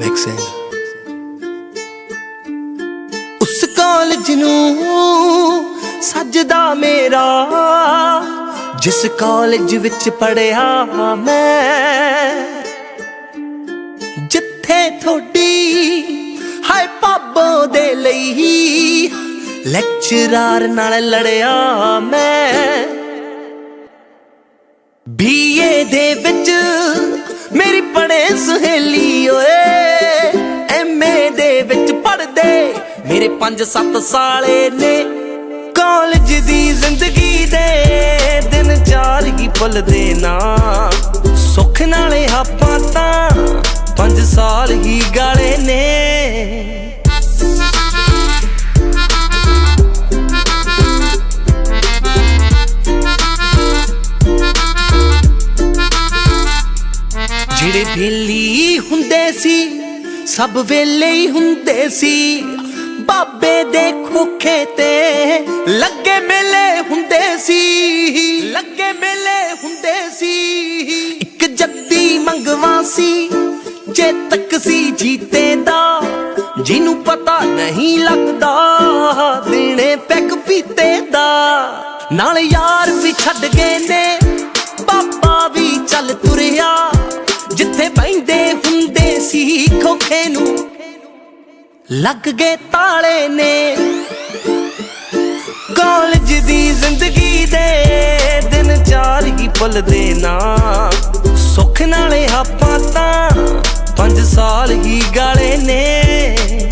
Mixing उस college नूं सजदा मेरा जिस कॉलेज विच पढ़िया मैं जिथे थोड़ी हाय पाबो दे लई लैक्चरार नाल लड़िया मैं बीए दे विच मेरी पढ़े सहेली ओए एमए दे विच पढ़दे मेरे 5-7 साले ने कॉलेज दी जिंदगी दे दिन चार ही भुलदे ना सुख नाले आपां तां 5 साल ही गाले ने ਜਿਹੜੇ ਵੇਲੀ ਹੁੰਦੇ ਸੀ ਸਭ ਵੇਲੇ ਹੀ ਹੁੰਦੇ ਸੀ ਬਾਬੇ ਦੇ ਖੋਖੇ ਤੇ ਲੱਗੇ ਮੇਲੇ ਹੁੰਦੇ ਸੀ ਇੱਕ ਜੱਦੀ ਮੰਗਵਾ ਸੀ ਜੇ ਤੱਕ ਸੀ ਜੀਤੇ ਦਾ ਜਿਹਨੂੰ ਪਤਾ ਨਹੀਂ ਲੱਗਦਾ ਦੇਣੇ ਪੈਗ ਪੀਤੇ ਦਾ ਨਾਲ ਯਾਰ ਵੀ ਛੱਡ ਗਏ ਨੇ ਬਾਬਾ ਵੀ ਚੱਲ ਤੁਰਿਆ ਜਿੱਥੇ ਬੈਂਦੇ ਹੁੰਦੇ ਸੀ ਖੋਖੇ ਨੂੰ ਲੱਗ ਗਏ ਤਾਲੇ ਨੇ ਕਾਲਜ ਦੀ ਜ਼ਿੰਦਗੀ ਦੇ ਦਿਨ ਚਾਰ ਹੀ ਭੁੱਲਦੇ ਨਾ ਸੁੱਖ ਨਾਲੇ ਆਪਾਂ ਤਾਂ 5 ਸਾਲ ਹੀ ਗਾਲੇ ਨੇ